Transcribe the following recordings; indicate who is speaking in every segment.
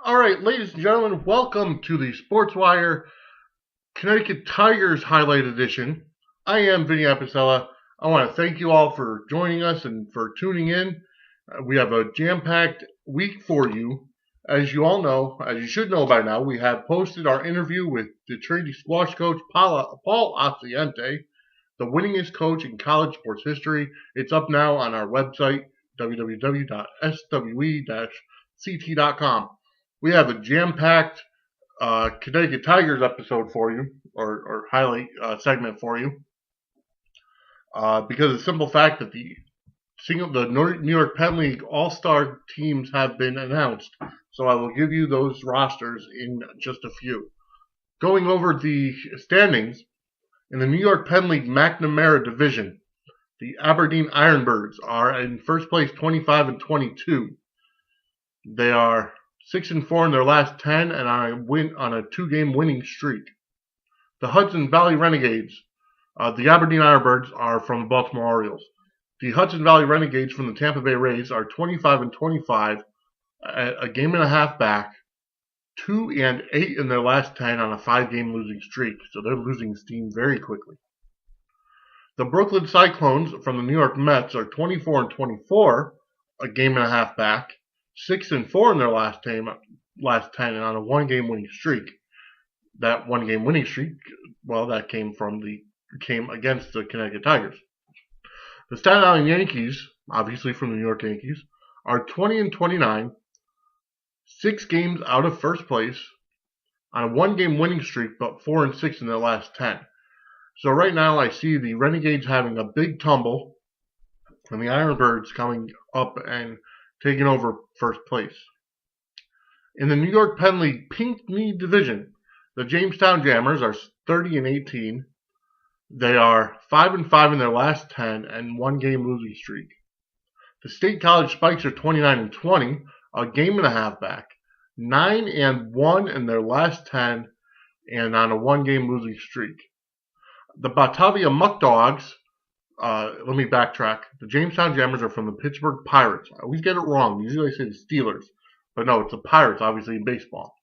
Speaker 1: All right, ladies and gentlemen, welcome to the Sportswire Connecticut Tigers Highlight Edition. I am Vinnie Apicella. I want to thank you all for joining us and for tuning in. We have a jam-packed week for you. As you all know, as you should know by now, we have posted our interview with the Trinity squash coach Paul Acciente, the winningest coach in college sports history. It's up now on our website, www.swe-ct.com. We have a jam-packed Connecticut Tigers episode for you, or highlight segment for you, because of the simple fact that the New York-Penn League All-Star teams have been announced. So I will give you those rosters in just a few. Going over the standings, in the New York-Penn League McNamara Division, the Aberdeen Ironbirds are in first place 25-22. They are 6-4 in their last 10 and on a 2-game winning streak. The Hudson Valley Renegades, the Aberdeen Ironbirds are from the Baltimore Orioles. The Hudson Valley Renegades from the Tampa Bay Rays are 25-25, a game and a half back, 2-8 in their last 10 on a 5-game losing streak. So they're losing steam very quickly. The Brooklyn Cyclones from the New York Mets are 24-24, a game and a half back, 6-4 in their last 10 and on a 1-game winning streak. That 1-game winning streak, well, that came against the Connecticut Tigers. The Staten Island Yankees, obviously from the New York Yankees, are 20-29, 6 games out of first place on a 1-game winning streak, but 4-6 in their last 10. So right now I see the Renegades having a big tumble and the Ironbirds coming up and taking over first place. In the New York-Penn League Pink Knee Division, the Jamestown Jammers are 30-18. They are 5-5 in their last 10 and 1-game losing streak. The State College Spikes are 29-20, a game and a half back, 9-1 in their last 10 and on a 1-game losing streak. The Batavia Muck Dogs, let me backtrack. The Jamestown Jammers are from the Pittsburgh Pirates. I always get it wrong. Usually I say the Steelers, but no, it's the Pirates, obviously, in baseball.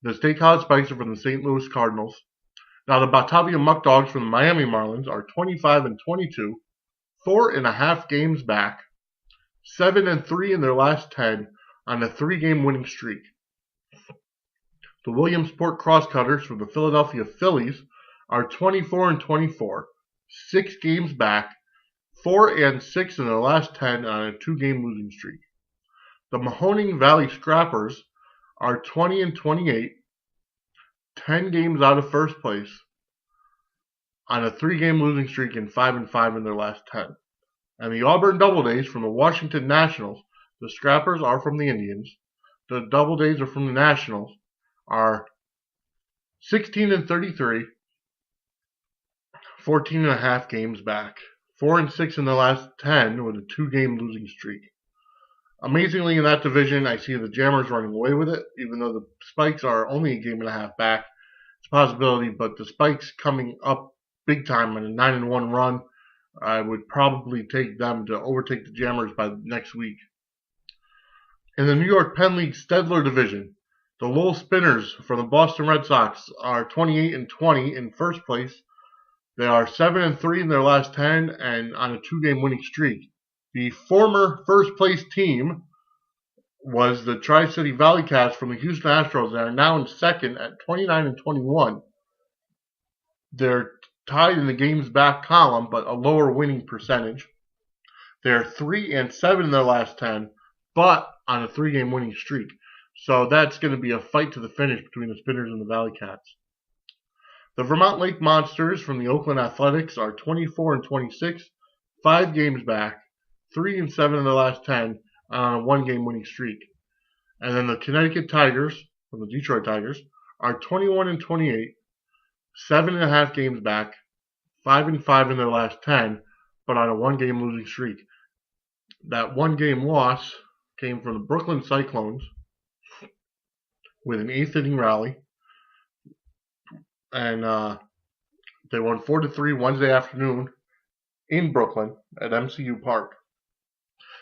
Speaker 1: The State College Spikes are from the St. Louis Cardinals. Now, the Batavia Muck Dogs from the Miami Marlins are 25-22, 4.5 games back, 7-3 in their last 10 on a 3-game winning streak. The Williamsport Crosscutters from the Philadelphia Phillies are 24-24, 6 games back, 4-6 in their last 10 on a 2-game losing streak. The Mahoning Valley Scrappers are 20-28, 10 games out of first place on a 3-game losing streak and 5-5 in their last 10. And the Auburn Doubledays from the Washington Nationals, the Scrappers are from the Indians, the Doubledays are from the Nationals, are 16-33, 14.5 games back, 4-6 in the last 10 with a 2-game losing streak. Amazingly, in that division, I see the Jammers running away with it, even though the Spikes are only a game and a half back. It's a possibility, but the Spikes coming up big time on a 9-1 run, I would probably take them to overtake the Jammers by next week. In the New York-Penn League Stedler Division, the Lowell Spinners from the Boston Red Sox are 28-20 in first place. They are 7-3 in their last 10 and on a 2-game winning streak. The former first place team was the Tri-City Valley Cats from the Houston Astros. They are now in second at 29-21. They're tied in the games back column, but a lower winning percentage. They're 3-7 in their last 10, but on a 3-game winning streak. So that's going to be a fight to the finish between the Spinners and the Valley Cats. The Vermont Lake Monsters from the Oakland Athletics are 24-26, 5 games back, 3-7 in the last 10 on a 1-game winning streak. And then the Connecticut Tigers from the Detroit Tigers are 21-28, 7.5 games back, 5-5 in their last 10, but on a 1-game losing streak. That 1-game loss came from the Brooklyn Cyclones with an 8th inning rally, and they won 4-3 Wednesday afternoon in Brooklyn at MCU Park.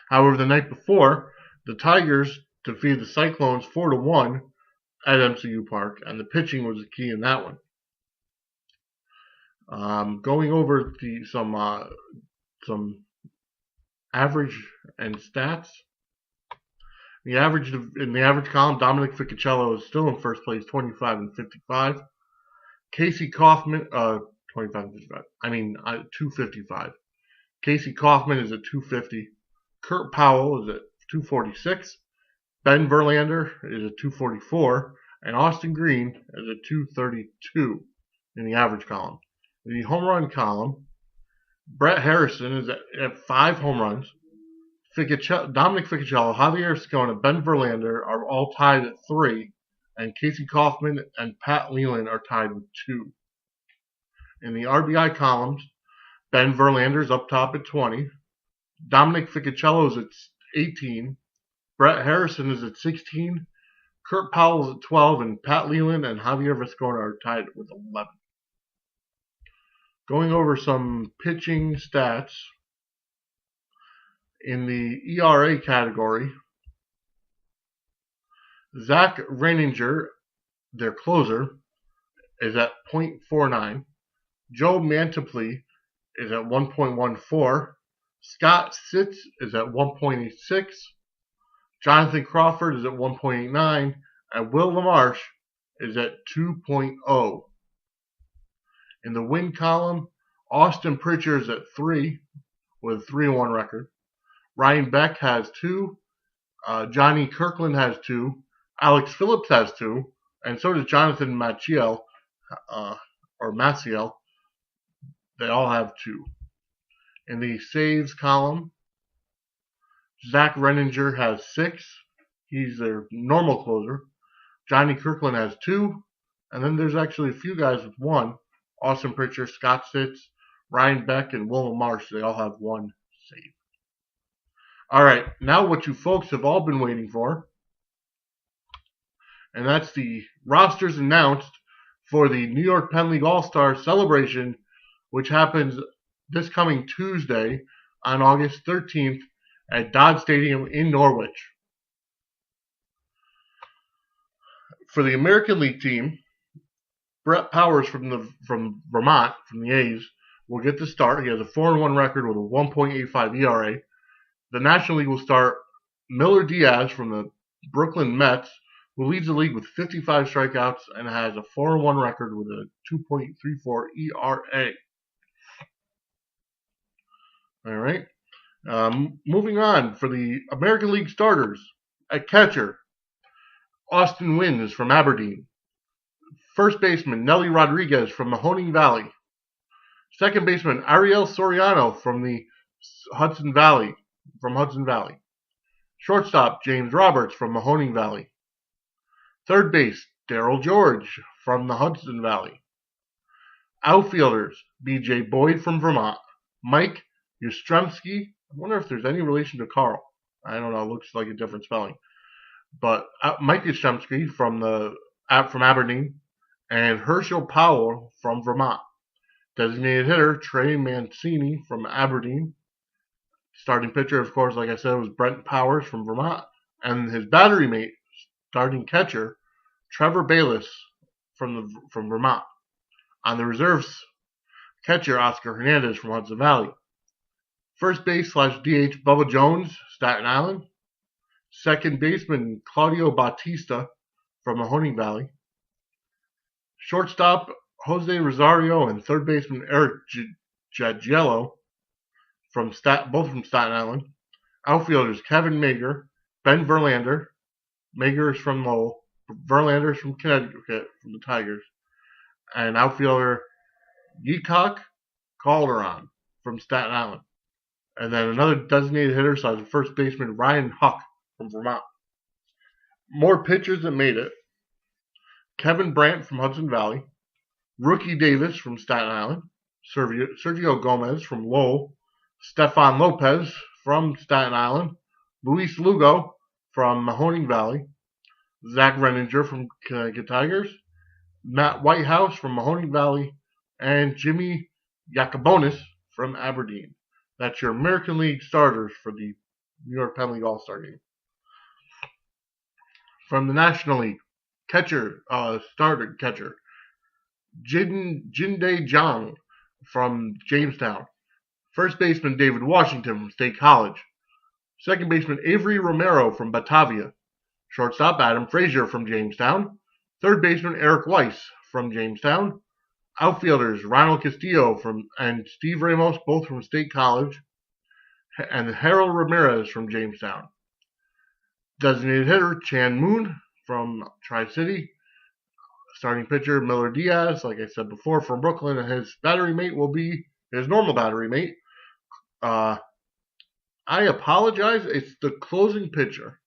Speaker 1: However, the night before, the Tigers defeated the Cyclones 4-1 at MCU Park, and the pitching was the key in that one. Going over some average and stats. In the average column, Dominic Ficchello is still in first place, 25 and 55. Casey Kaufman, 25 and 55. 255. Casey Kaufman is at 250. Kurt Powell is at 246. Ben Verlander is at 244. And Austin Green is at 232 in the average column. In the home run column, Brett Harrison is at 5 home runs. Dominic Ficchello, Javier Ascona, Ben Verlander are all tied at 3. And Casey Kaufman and Pat Leland are tied with 2. In the RBI columns, Ben Verlander is up top at 20. Dominic Ficchello is at 18. Brett Harrison is at 16. Kurt Powell is at 12. And Pat Leland and Javier Ascona are tied with 11. Going over some pitching stats. In the ERA category, Zach Reininger, their closer, is at .49. Joe Mantiply is at 1.14. Scott Sitz is at 1.86. Jonathan Crawford is at 1.89. And Will LaMarche is at 2.0. In the win column, Austin Pritchard is at 3 with a 3-1 record. Ryan Beck has 2. Johnny Kirkland has 2. Alex Phillips has 2. And so does Jonathan Maciel, or Maciel. They all have 2. In the saves column, Zach Reininger has 6. He's their normal closer. Johnny Kirkland has 2. And then there's actually a few guys with 1. Austin Pritchard, Scott Sitz, Ryan Beck, and Will LaMarche. They all have 1 save. All right, now what you folks have all been waiting for, and that's the rosters announced for the New York-Penn League All-Star celebration, which happens this coming Tuesday on August 13th at Dodd Stadium in Norwich. For the American League team, Brett Powers from Vermont, from the A's, will get the start. He has a 4-1 record with a 1.85 ERA. The National League will start Miller Diaz from the Brooklyn Mets, who leads the league with 55 strikeouts and has a 4-1 record with a 2.34 ERA. All right. Moving on, for the American League starters, at catcher, Austin Wynn is from Aberdeen. First baseman, Nelly Rodriguez from Mahoning Valley. Second baseman, Ariel Soriano from the Hudson Valley. Shortstop, James Roberts from Mahoning Valley. Third base, Darryl George from the Hudson Valley. Outfielders, B.J. Boyd from Vermont. Mike Yastrzemski. I wonder if there's any relation to Carl. I don't know. It looks like a different spelling. But Mike Yastrzemski from Aberdeen. And Herschel Powell from Vermont. Designated hitter, Trey Mancini from Aberdeen. Starting pitcher, of course, like I said, was Brent Powers from Vermont. And his battery mate, starting catcher, Trevor Bayless from Vermont. On the reserves, catcher, Oscar Hernandez from Hudson Valley. First base / DH, Bubba Jones, Staten Island. Second baseman, Claudio Bautista from Mahoning Valley. Shortstop, Jose Rosario, and third baseman, Eric Jagiello, both from Staten Island. Outfielders, Kevin Mager, Ben Verlander. Mager is from Lowell. Verlander is from Connecticut, from the Tigers. And outfielder, Yecock Calderon from Staten Island. And then another designated hitter, so first baseman, Ryan Huck from Vermont. More pitchers that made it. Kevin Brandt from Hudson Valley. Rookie Davis from Staten Island. Sergio Gomez from Lowell. Stefan Lopez from Staten Island. Luis Lugo from Mahoning Valley. Zach Reininger from Connecticut Tigers. Matt Whitehouse from Mahoning Valley. And Jimmy Yacobonis from Aberdeen. That's your American League starters for the New York-Penn League All-Star game. From the National League, starter catcher, Jinde Jong from Jamestown. First baseman David Washington from State College. Second baseman Avery Romero from Batavia. Shortstop Adam Frazier from Jamestown. Third baseman Eric Weiss from Jamestown. Outfielders Ronald Castillo and Steve Ramos, both from State College. And Harold Ramirez from Jamestown. Designated hitter Chan Moon from Tri-City. Starting pitcher Miller Diaz, like I said before, from Brooklyn, and his battery mate will be his normal battery mate. I apologize. It's the closing pitcher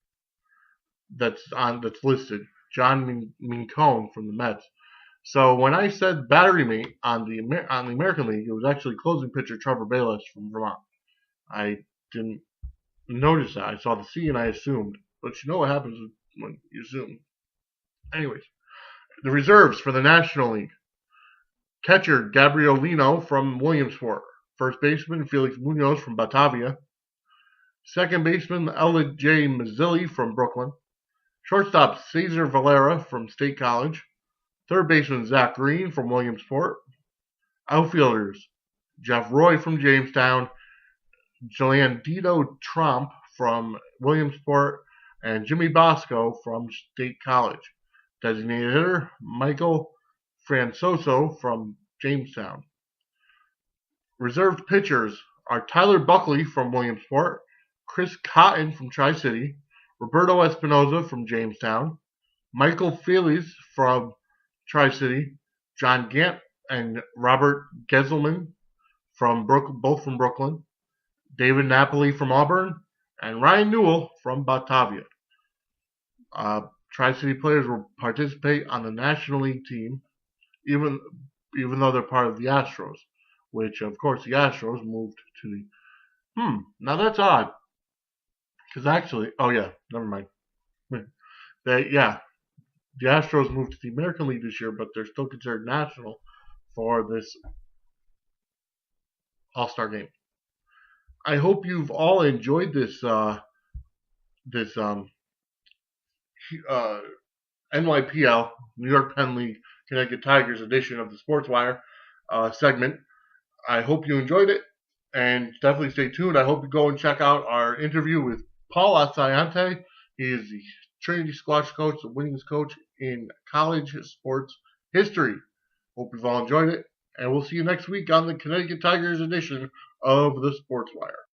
Speaker 1: that's listed, John Mincone from the Mets. So when I said battery mate on the American League, it was actually closing pitcher Trevor Bayless from Vermont. I didn't notice that. I saw the C and I assumed. But you know what happens when you assume. Anyways, the reserves for the National League. Catcher Gabriel Lino from Williamsport. First baseman Felix Munoz from Batavia. Second baseman Ella J. Mazzilli from Brooklyn. Shortstop Cesar Valera from State College. Third baseman Zach Green from Williamsport. Outfielders Jeff Roy from Jamestown. Jolandito Trump from Williamsport. And Jimmy Bosco from State College. Designated hitter Michael Francoso from Jamestown. Reserved pitchers are Tyler Buckley from Williamsport, Chris Cotton from Tri-City, Roberto Espinoza from Jamestown, Michael Felix from Tri-City, John Gant and Robert Geselman both from Brooklyn, David Napoli from Auburn, and Ryan Newell from Batavia. Tri-City players will participate on the National League team, even though they're part of the Astros, which, of course, the Astros moved to the... Now that's odd. Because actually... Oh, yeah, never mind. The Astros moved to the American League this year, but they're still considered national for this All-Star game. I hope you've all enjoyed this NYPL, New York-Penn League, Connecticut Tigers edition of the Sportswire segment. I hope you enjoyed it, and definitely stay tuned. I hope you go and check out our interview with Paul Assayante. He is the Trinity Squash coach, the winningest coach in college sports history. Hope you've all enjoyed it, and we'll see you next week on the Connecticut Tigers edition of the Sportswire.